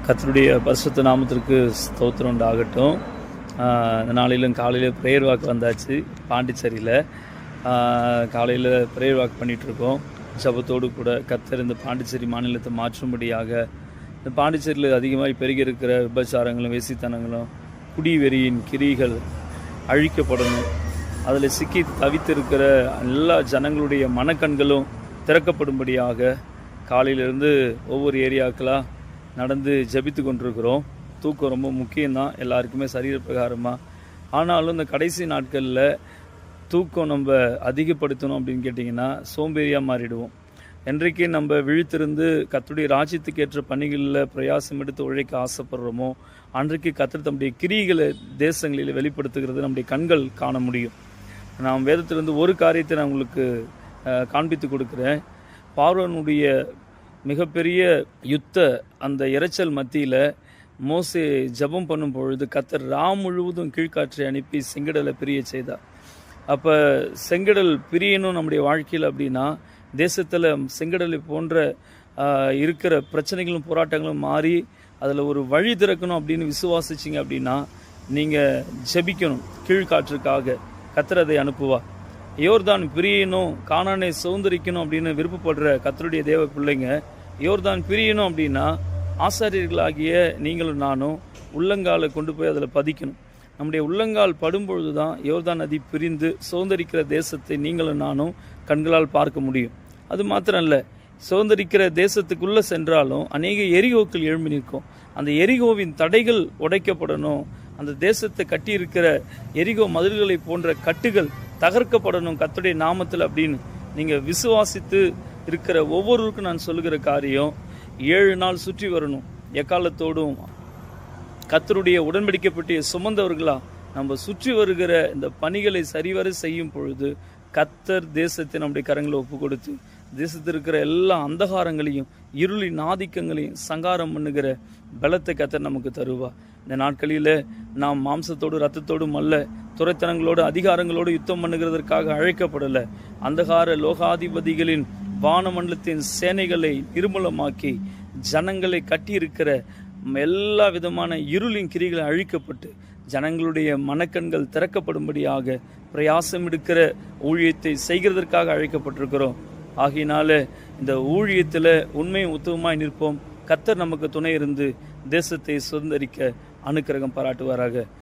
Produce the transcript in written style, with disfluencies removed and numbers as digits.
கர்த்தருடைய பரிசுத்த நாமத்திற்கு ஸ்தோத்திரம் உண்டாகட்டும். இந்த நாளிலும் காலையில் ப்ரேயர் வாக் வந்தாச்சு. பாண்டிச்சேரியில் காலையில் ப்ரேயர் வாக் பண்ணிகிட்ருக்கோம். ஜபத்தோடு கூட கர்த்தர் இந்த பாண்டிச்சேரி மாநிலத்தை மாற்றும்படியாக, இந்த பாண்டிச்சேரியில் அதிகமாக பெருகி இருக்கிற விபச்சாரங்களும் வேசித்தனங்களும் குடிவெறியின் கிரிகள் அழிக்கப்படணும். அதில் சிக்கி தவித்திருக்கிற எல்லா ஜனங்களுடைய மனக்கண்களும் திறக்கப்படும்படியாக காலையிலேருந்து ஒவ்வொரு ஏரியாக்களாக நடந்து ஜபித்து கொண்டிருக்கிறோம். தூக்கம் ரொம்ப முக்கியம்தான் எல்லாருக்குமே சரீர பிரகாரமாக. ஆனாலும் இந்த கடைசி நாட்களில் தூக்கம் நம்ம அதிகப்படுத்தணும் அப்படின்னு கேட்டிங்கன்னா சோம்பேறியாக மாறிடுவோம். என்றைக்கு நம்ம விழித்திருந்து கர்த்தருடைய ராஜ்யத்துக்கு ஏற்ற பணிகளில் பிரயாசம் எடுத்து உழைக்க ஆசைப்படுறோமோ அன்றைக்கு கர்த்தர் தம்முடைய கிரியைகளை தேசங்களில் வெளிப்படுத்துகிறது நம்முடைய கண்கள் காண முடியும். நான் வேதத்திலிருந்து ஒரு காரியத்தை நான் உங்களுக்கு காண்பித்து கொடுக்குறேன். பார்வோனுடைய மிகப்பெரிய யுத்த அந்த இரைச்சல் மத்தியில் மோசே ஜபம் பண்ணும் பொழுது கர்த்தர் முழுவதும் கீழ்காற்றை அனுப்பி செங்கடலை பிரிய செய்தார். அப்போ செங்கடல் பிரியணும் நம்முடைய வாழ்க்கையில் அப்படின்னா தேசத்தில் செங்கடலை போன்ற இருக்கிற பிரச்சனைகளும் போராட்டங்களும் மாறி அதில் ஒரு வழி திறக்கணும் அப்படின்னு விசுவாசிச்சிங்க அப்படின்னா நீங்கள் ஜெபிக்கணும். கீழ்காற்றுக்காக கர்த்தர் அதை அனுப்புவார். யோர்தான் பிரியணும், கானானை சுதந்திரிக்கணும் அப்படின்னு விருப்பப்படுற கர்த்தருடைய தேவ பிள்ளைங்க, யோர்தான் பிரியணும் அப்படின்னா ஆசாரியர்களாகிய நீங்களும் நானும் உள்ளங்காலை கொண்டு போய் அதில் பதிக்கணும். நம்முடைய உள்ளங்கால் படும்பொழுது தான் யோர்தான் நதி பிரிந்து சுதந்திரிக்கிற தேசத்தை நீங்களும் நானும் கண்களால் பார்க்க முடியும். அது மாத்திரம் இல்லை, சுதந்திரிக்கிற தேசத்துக்குள்ளே சென்றாலும் அநேக எரிகோக்கள் எழும்பி நிற்கும். அந்த எரிகோவின் தடைகள் உடைக்கப்படணும். அந்த தேசத்தை கட்டியிருக்கிற எரிகோ மதில்களை போன்ற கட்டுகள் தகர்க்கப்படணும் கர்த்தருடைய நாமத்தில் அப்படின்னு நீங்கள் விசுவாசித்து இருக்கிற ஒவ்வொருவருக்கும் நான் சொல்லுகிற காரியம், 7 நாள் சுற்றி வரணும். எக்காலத்தோடும் கர்த்தருடைய உடன்படிக்கப்பட்டிய சுமந்தவர்களா நம்ம சுற்றி வருகிற இந்த பணிகளை சரிவர செய்யும் பொழுது கர்த்தர் தேசத்தை நம்முடைய கரங்களை ஒப்பு கொடுத்து தேசத்தில் இருக்கிற எல்லா அந்தகாரங்களையும் இருளின் ஆதிக்கங்களையும் சங்காரம் பண்ணுகிற பலத்தை கர்த்தர் நமக்கு தருவா. இந்த நாட்களில் நாம் மாம்சத்தோடு இரத்தத்தோடும் அல்ல, துரைத்தனங்களோடு அதிகாரங்களோடு யுத்தம் பண்ணுகிறதற்காக அழைக்கப்படலை. அந்தகார லோகாதிபதிகளின் வானமண்டலத்தின் சேனைகளை நிர்மூலமாக்கி ஜனங்களை கட்டியிருக்கிற எல்லா விதமான இருளின் கிரிகளை அழிக்கப்பட்டு ஜனங்களுடைய மனக்கண்கள் திறக்கப்படும்படியாக பிரயாசம் எடுக்கிற ஊழியத்தை செய்கிறதற்காக அழைக்கப்பட்டிருக்கிறோம். ஆகையினால இந்த ஊழியத்தில் உண்மையும் உத்தமமாய் நிற்போம். கர்த்தர் நமக்கு துணை இருந்து தேசத்தை சுதந்திரிக்க அனுக்கிரகம் பாராட்டுவாராக.